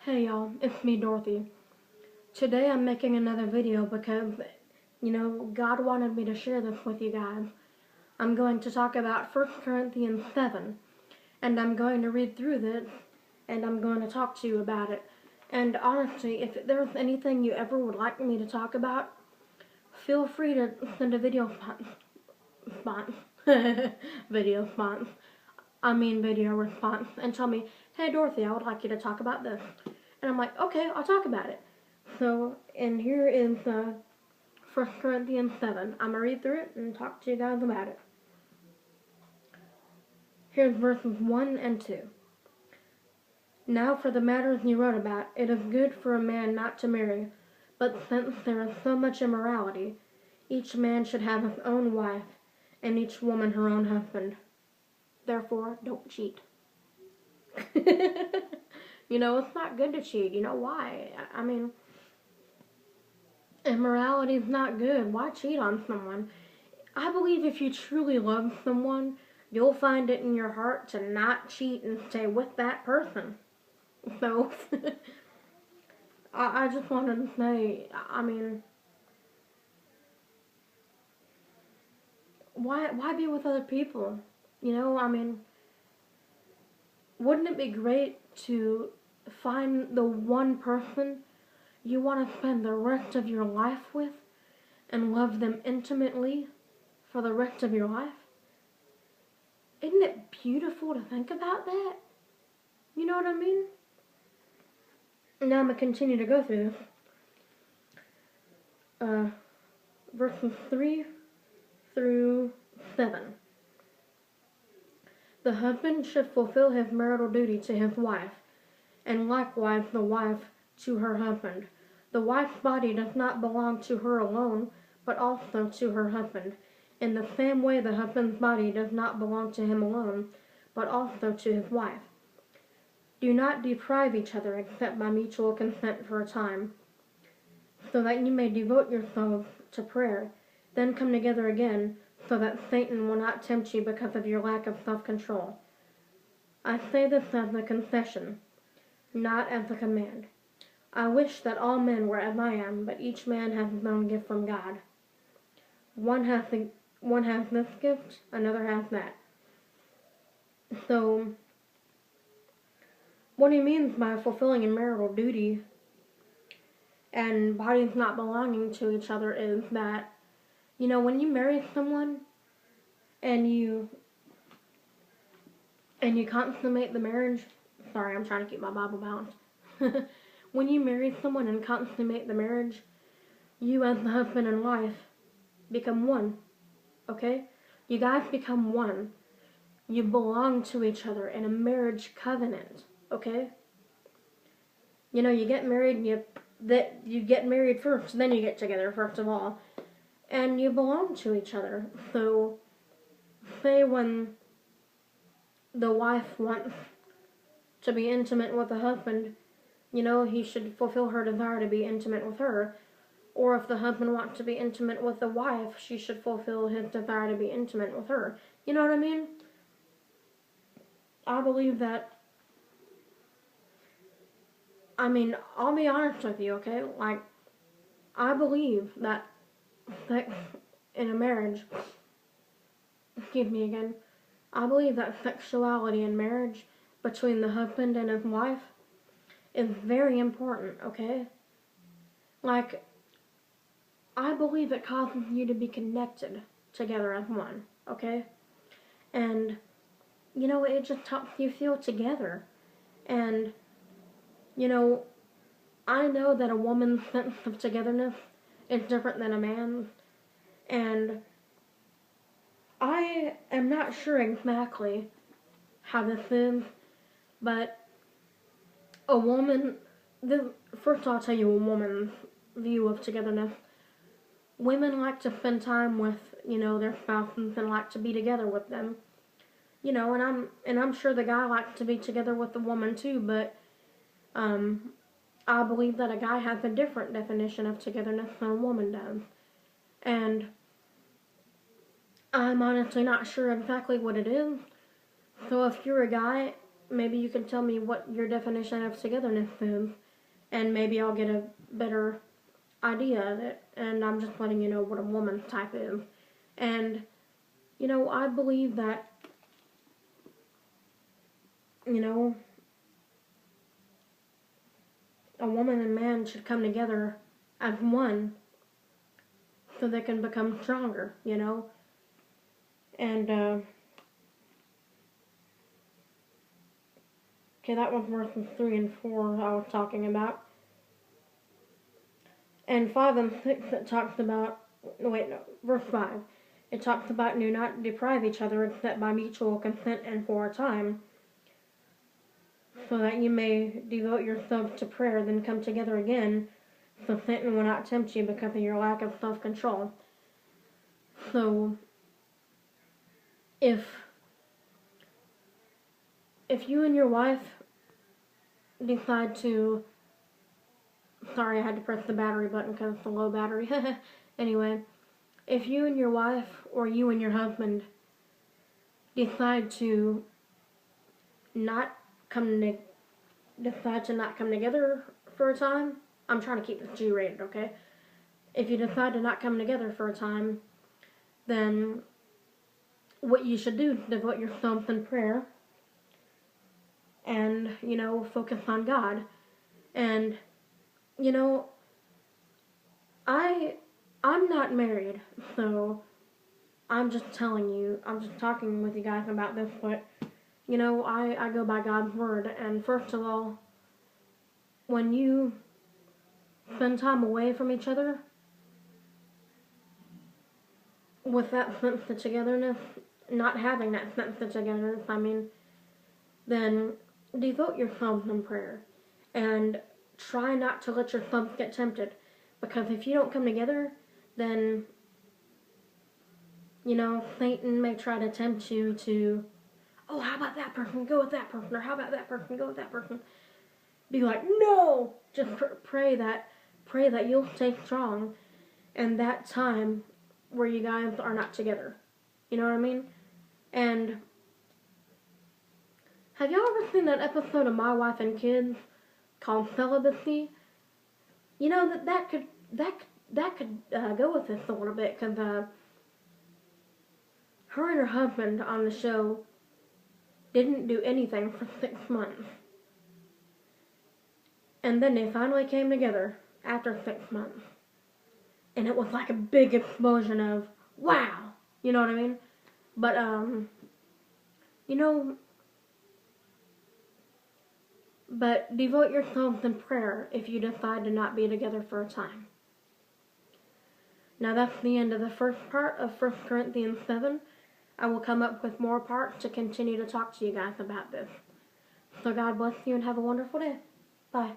Hey y'all, it's me Dorothy. Today I'm making another video because, God wanted me to share this with you guys. I'm going to talk about 1 Corinthians 7, and I'm going to read through this, and I'm going to talk to you about it. And honestly, if there's anything you ever would like me to talk about, feel free to send a video response, and tell me, hey Dorothy, I would like you to talk about this. And I'm like, okay, I'll talk about it. So, and here is 1 Corinthians 7. I'm going to read through it and talk to you guys about it. Here's verses 1 and 2. Now for the matters you wrote about, it is good for a man not to marry, but since there is so much immorality, each man should have his own wife, and each woman her own husband. Therefore, don't cheat. It's not good to cheat. You know why? I mean, immorality is not good. Why cheat on someone? I believe if you truly love someone, you'll find it in your heart to not cheat and stay with that person. So, I just wanted to say, why be with other people? Wouldn't it be great to find the one person you want to spend the rest of your life with and love them intimately for the rest of your life? Isn't it beautiful to think about that? You know what I mean? Now I'm going to continue to go through this. Verses 3 through 7. The husband should fulfill his marital duty to his wife, and likewise the wife to her husband. The wife's body does not belong to her alone, but also to her husband. In the same way, the husband's body does not belong to him alone, but also to his wife. Do not deprive each other except by mutual consent for a time, so that you may devote yourselves to prayer, then come together again, so that Satan will not tempt you because of your lack of self-control. I say this as a concession, not as a command. I wish that all men were as I am, but each man has his own gift from God. One has this gift, another has that. So, what he means by fulfilling a marital duty and bodies not belonging to each other is that, when you marry someone and you consummate the marriage, sorry, I'm trying to keep my Bible balanced. When you marry someone and consummate the marriage, you as the husband and wife become one, okay? You guys become one. You belong to each other in a marriage covenant, okay? You get married, you get married first, then you get together first of all, and you belong to each other. So, say when the wife wants to be intimate with the husband, he should fulfill her desire to be intimate with her. Or if the husband wants to be intimate with the wife, she should fulfill his desire to be intimate with her. You know what I mean? I believe that, I'll be honest with you, okay? I believe that sex in a marriage, excuse me again, I believe that sexuality in marriage between the husband and his wife is very important, okay? I believe it causes you to be connected together as one, okay? And, it just helps you feel together. And, I know that a woman's sense of togetherness is different than a man's. And I am not sure exactly how this is, but first I'll tell you a woman's view of togetherness. Women like to spend time with, their spouses and like to be together with them. And I'm sure the guy likes to be together with the woman too, but I believe that a guy has a different definition of togetherness than a woman does. And I'm honestly not sure exactly what it is. So if you're a guy maybe you can tell me what your definition of togetherness is, and maybe I'll get a better idea of it. And I'm just letting you know what a woman type is. And, I believe that, a woman and man should come together as one so they can become stronger, And, okay, that was verses 3 and 4 I was talking about. And 5 and 6, it talks about, verse 5. It talks about do not deprive each other except by mutual consent and for a time, so that you may devote yourselves to prayer, then come together again, so Satan will not tempt you because of your lack of self-control. So, if you and your wife decide to, sorry, I had to press the battery button because it's a low battery. Anyway, if you and your wife or you and your husband decide to not come together for a time, I'm trying to keep this G-rated, okay? If you decide to not come together for a time, then what you should do is devote yourself in prayer and, focus on God. And, I'm not married, so I'm just telling you, I'm just talking with you guys about this, but, I go by God's word. And first of all, when you spend time away from each other, with that sense of togetherness, not having that sense of togetherness, then devote yourself in prayer. And try not to let yourself get tempted. Because if you don't come together, then, Satan may try to tempt you to, oh, how about that person? Go with that person. Or how about that person? Go with that person. Be like, no! Just pray that you'll stay strong in that time where you guys are not together. You know what I mean? And have y'all ever seen that episode of My Wife and Kids called Celibacy? That could go with this a little bit, because her and her husband on the show didn't do anything for 6 months. And then they finally came together after 6 months. And it was like a big explosion of, wow! You know what I mean? But, but devote yourselves in prayer if you decide to not be together for a time. Now that's the end of the first part of 1 Corinthians 7. I will come up with more parts to continue to talk to you guys about this. So God bless you and have a wonderful day. Bye.